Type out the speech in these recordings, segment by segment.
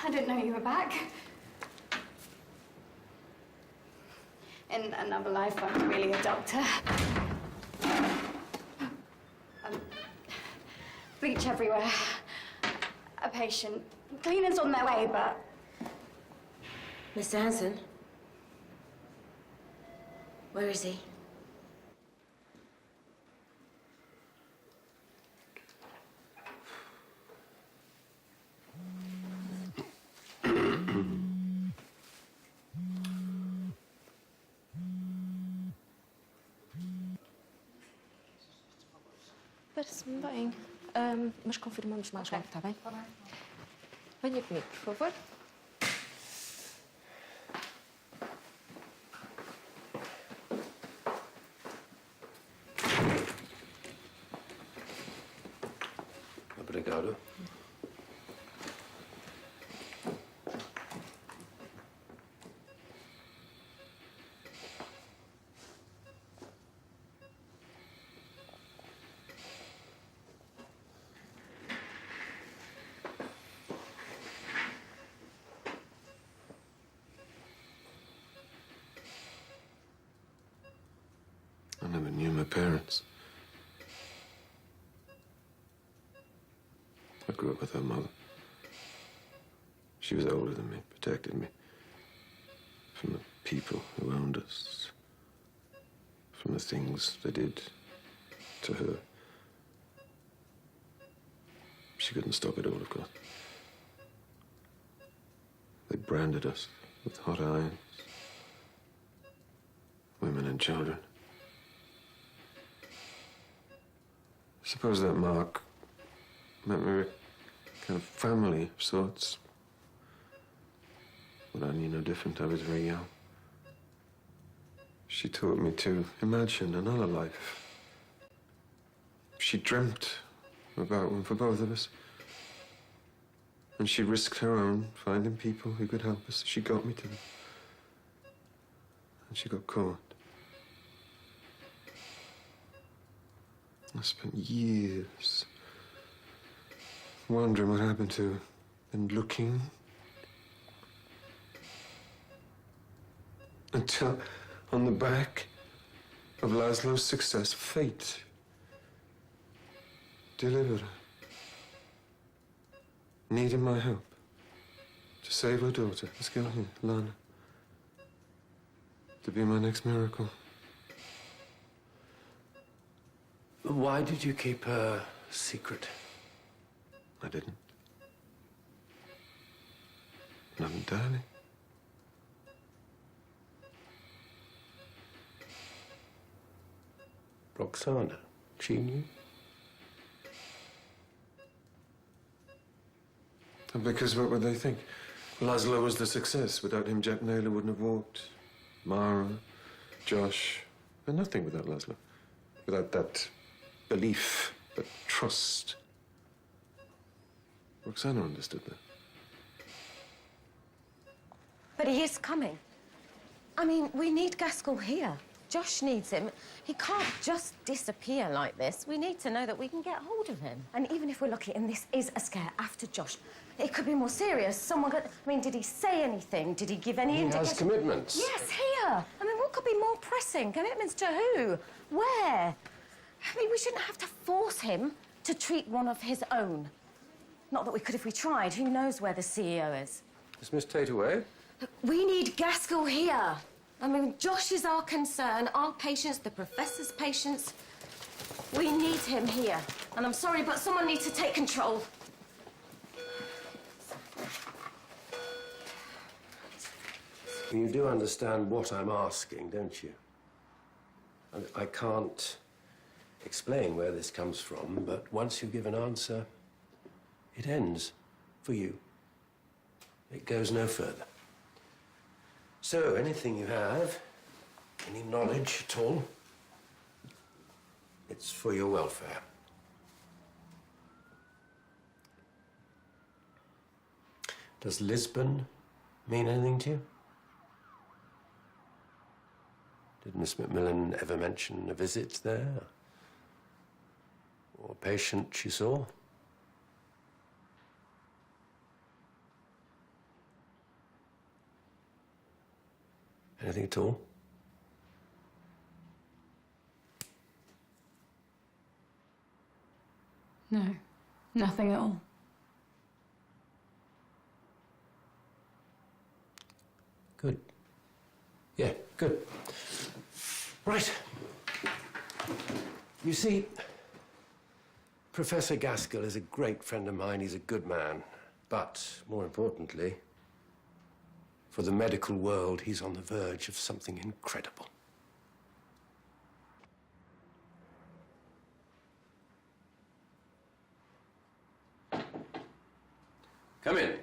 I didn't know you were back. In another life, I'm really a doctor. Bleach everywhere. A patient. Cleaners on their way, but... Mr. Hanssen? Where is he? Parece-me bem. Mas confirmamos mais logo, está bem? Está bem. Venha comigo, por favor. Obrigado. I never knew my parents. I grew up with her mother. She was older than me, protected me from the people who owned us, from the things they did to her. She couldn't stop it all, of course. They branded us with hot irons, women and children. I suppose that mark meant we were kind of family of sorts. But I knew no different. I was very young. She taught me to imagine another life. She dreamt about one for both of us. And she risked her own, finding people who could help us. She got me to them. And she got caught. I spent years wondering what happened to her and looking until on the back of Laszlo's success, fate delivered her, needing my help to save her daughter, this girl here, Lana, to be my next miracle. Why did you keep her secret? I didn't. Not entirely. Roxana, she knew? And because what would they think? Laszlo was the success. Without him, Jack Naylor wouldn't have walked. Mara, Josh, and nothing without Laszlo. Without that belief, that trust. Roxana understood that. But he is coming. I mean, we need Gaskell here. Josh needs him. He can't just disappear like this. We need to know that we can get hold of him. And even if we're lucky, and this is a scare after Josh, it could be more serious. Someone could... I mean, did he say anything? Did he give any indication? He has commitments. Yes, here. I mean, what could be more pressing? Commitments to who? Where? I mean, we shouldn't have to force him to treat one of his own. Not that we could if we tried. Who knows where the CEO is? Is Miss Tate away? We need Gaskell here. I mean, Josh is our concern, our patients, the professor's patients. We need him here. And I'm sorry, but someone needs to take control. You do understand what I'm asking, don't you? I can't explain where this comes from, but once you give an answer, it ends for you. It goes no further. So, anything you have, any knowledge at all, it's for your welfare. Does Lisbon mean anything to you? Did Miss Macmillan ever mention a visit there? Or a patient she saw? Anything at all? No, nothing at all. Good. Yeah, good. Right. You see, Professor Gaskell is a great friend of mine. He's a good man. But, more importantly, for the medical world, he's on the verge of something incredible. Come in.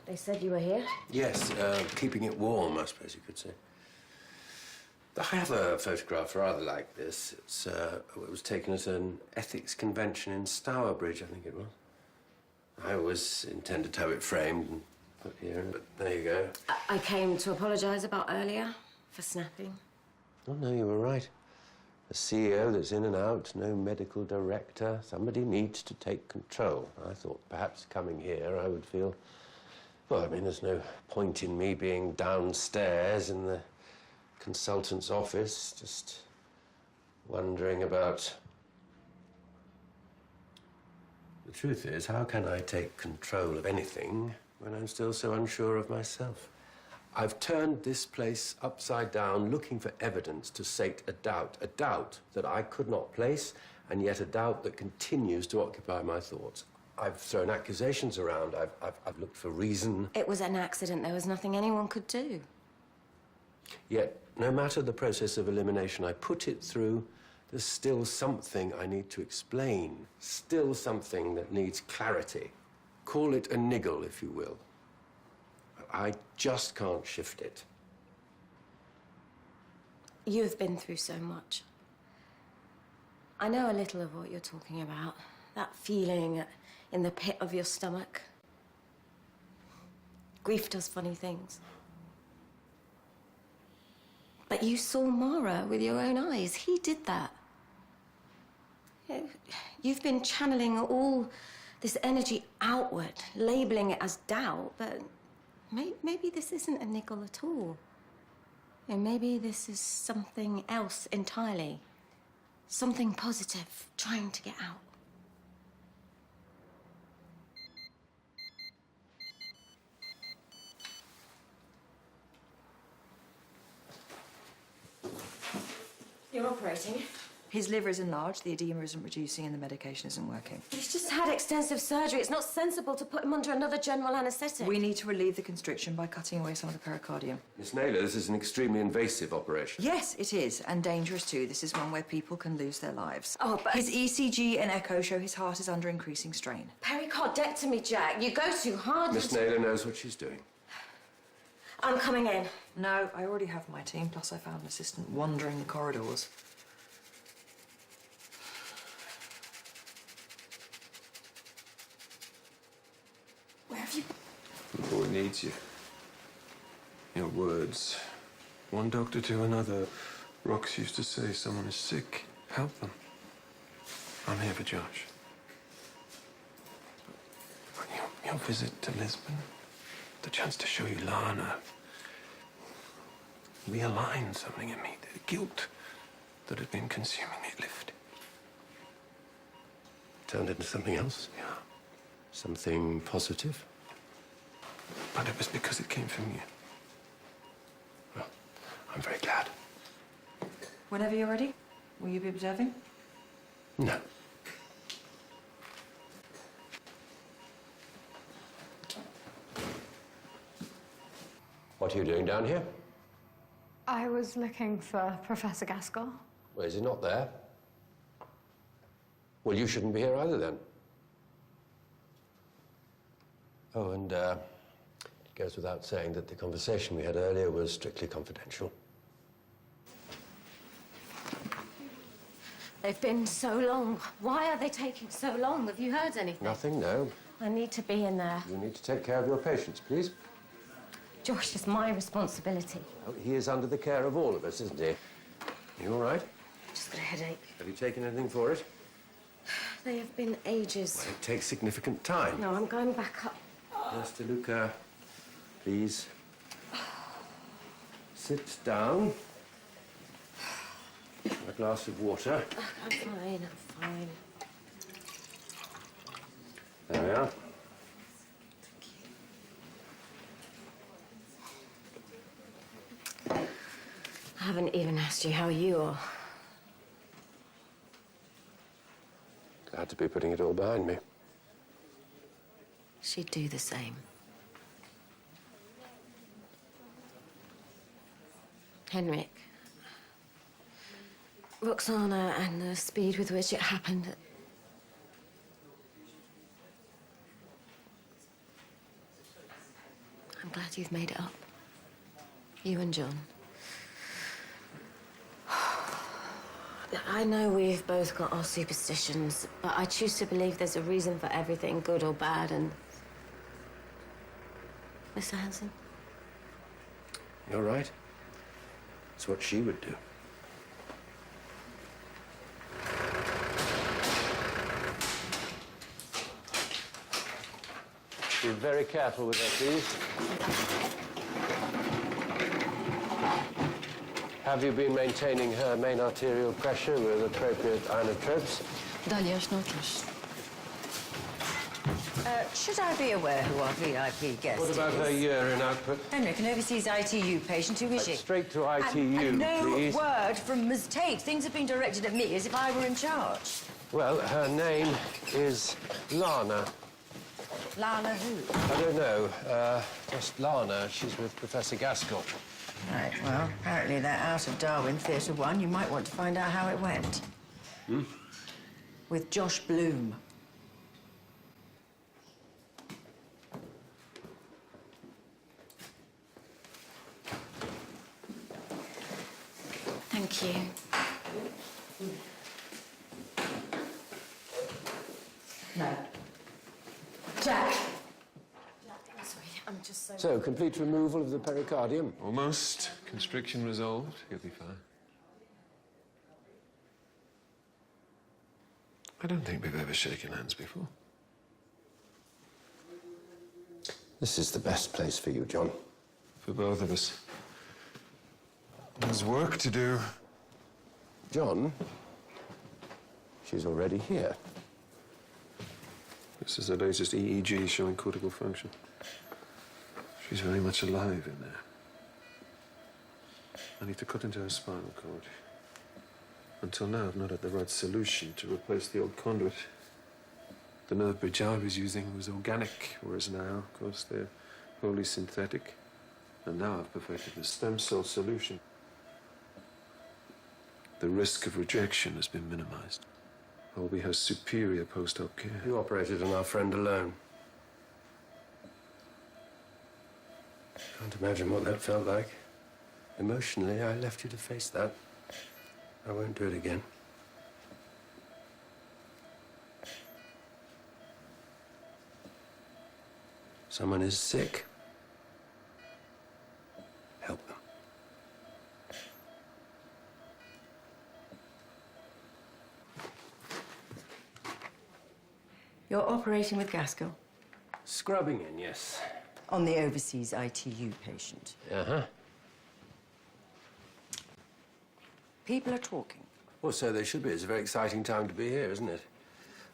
They said you were here? Yes, keeping it warm, I suppose you could say. I have a photograph rather like this. It was taken at an ethics convention in Stourbridge, I think it was. I always intended to have it framed and put here, but there you go. I came to apologise about earlier for snapping. Oh, no, you were right. A CEO that's in and out, no medical director. Somebody needs to take control. I thought perhaps coming here I would feel... Well, I mean, there's no point in me being downstairs in the consultant's office, just wondering about... The truth is, how can I take control of anything when I'm still so unsure of myself? I've turned this place upside down, looking for evidence to sate a doubt that I could not place, and yet a doubt that continues to occupy my thoughts. I've thrown accusations around. I've looked for reason. It was an accident. There was nothing anyone could do. Yet, no matter the process of elimination I put it through, there's still something I need to explain. Still something that needs clarity. Call it a niggle, if you will. I just can't shift it. You've been through so much. I know a little of what you're talking about. That feeling in the pit of your stomach. Grief does funny things. But you saw Mara with your own eyes. He did that. You've been channeling all this energy outward, labeling it as doubt, but maybe this isn't a niggle at all. Maybe this is something else entirely. Something positive, trying to get out. You're operating. His liver is enlarged, the edema isn't reducing, and the medication isn't working. He's just had extensive surgery. It's not sensible to put him under another general anaesthetic. We need to relieve the constriction by cutting away some of the pericardium. Miss Naylor, this is an extremely invasive operation. Yes, it is, and dangerous too. This is one where people can lose their lives. Oh, but... His ECG and echo show his heart is under increasing strain. Pericardectomy, Jack. You go too hard. Miss Naylor knows what she's doing. I'm coming in. No, I already have my team, plus I found an assistant wandering the corridors. Where have you... The boy needs you. Your words. One doctor to another. Rox used to say someone is sick, help them. I'm here for Josh. But your visit to Lisbon, the chance to show you Lana, realigned something in me. The guilt that had been consuming me lifted. Turned into something else? Yeah. Something positive? But it was because it came from you. Well, I'm very glad. Whenever you're ready, will you be observing? No. What are you doing down here? I was looking for Professor Gaskell. Well, is he not there? Well, you shouldn't be here either, then. Oh, and it goes without saying that the conversation we had earlier was strictly confidential. They've been so long. Why are they taking so long? Have you heard anything? Nothing, no. I need to be in there. You need to take care of your patients, please. Josh is my responsibility. Oh, he is under the care of all of us, isn't he? You all right? Just got a headache. Have you taken anything for it? They have been ages. Well, it takes significant time. No, I'm going back up. Yes, De Luca, Please. Sit down. A glass of water. I'm fine, I'm fine. There we are. I haven't even asked you how you are. Glad to be putting it all behind me. She'd do the same. Henrik. Roxana and the speed with which it happened. I'm glad you've made it up. You and John. I know we've both got our superstitions, but I choose to believe there's a reason for everything, good or bad, and... Mr. Hanssen? You're right. It's what she would do. Be very careful with her, please. Have you been maintaining her main arterial pressure with appropriate inotropes? Далее шнотиш. Should I be aware who our VIP guest What about is? her urine output? Henrik, an overseas ITU patient. Who is she? Straight to ITU, and no please. word from Ms. Tate. Things have been directed at me as if I were in charge. Well, her name is Lana. Lana who? I don't know. Just Lana. She's with Professor Gaskell. Right, well, apparently they're out of Darwin Theatre 1. You might want to find out how it went. With Josh Bloom. Thank you. No. Jack! Sorry, I'm just so... So, complete removal of the pericardium. Almost. Constriction resolved. He'll be fine. I don't think we've ever shaken hands before. This is the best place for you, John. For both of us. There's work to do. John? She's already here. This is the latest EEG showing cortical function. She's very much alive in there. I need to cut into her spinal cord. Until now, I've not had the right solution to replace the old conduit. The nerve bridge I was using was organic, whereas now, of course, they're wholly synthetic. And now I've perfected the stem cell solution. The risk of rejection has been minimized. Holby has superior post-op care. You operated on our friend alone. Can't imagine what that felt like. Emotionally, I left you to face that. I won't do it again. Someone is sick. Help them. You're operating with Gaskell Scrubbing in, yes. on the overseas ITU patient. Uh-huh. People are talking. Well, so they should be. It's a very exciting time to be here, isn't it?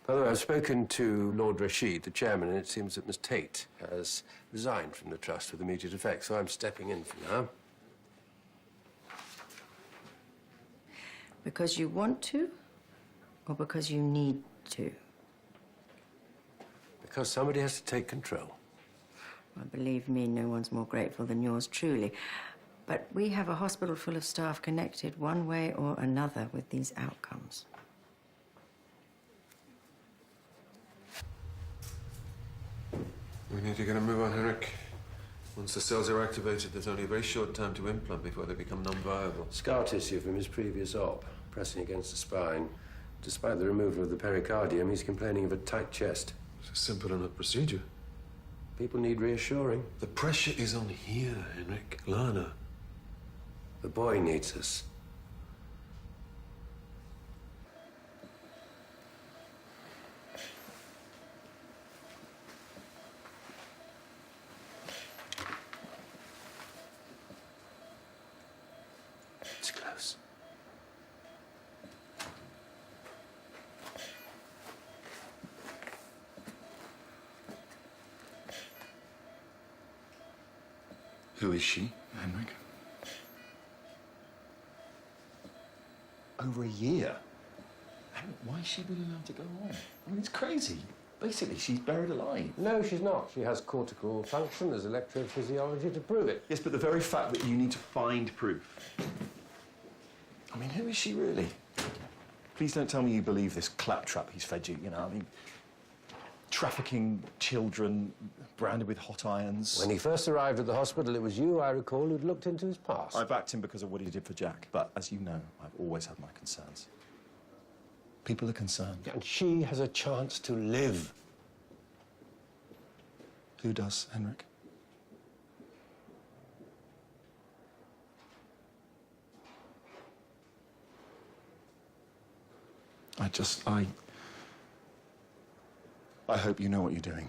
By the way, I've spoken to Lord Rashid, the chairman, and it seems that Miss Tate has resigned from the trust with immediate effect, so I'm stepping in for now. Because you want to, or because you need to? Because somebody has to take control. Well, believe me, no one's more grateful than yours truly. But we have a hospital full of staff connected one way or another with these outcomes. We need to get a move on, Henrik. Once the cells are activated, there's only a very short time to implant before they become non-viable. Scar tissue from his previous op, pressing against the spine. Despite the removal of the pericardium, he's complaining of a tight chest. It's a simple enough procedure. People need reassuring. The pressure is on here, Henrik. Lana. The boy needs us. Who is she, Henrik? Over a year. Henrik, why is she really allowed to go on? I mean, it's crazy. Basically, she's buried alive. No, she's not. She has cortical function. There's electrophysiology to prove it. Yes, but the very fact that you need to find proof. I mean, who is she really? Please don't tell me you believe this claptrap he's fed you, you know, I mean, trafficking children branded with hot irons. When he first arrived at the hospital, it was you, I recall, who'd looked into his past. I backed him because of what he did for Jack, but as you know, I've always had my concerns. People are concerned. And she has a chance to live. Who does, Henrik? I hope you know what you're doing.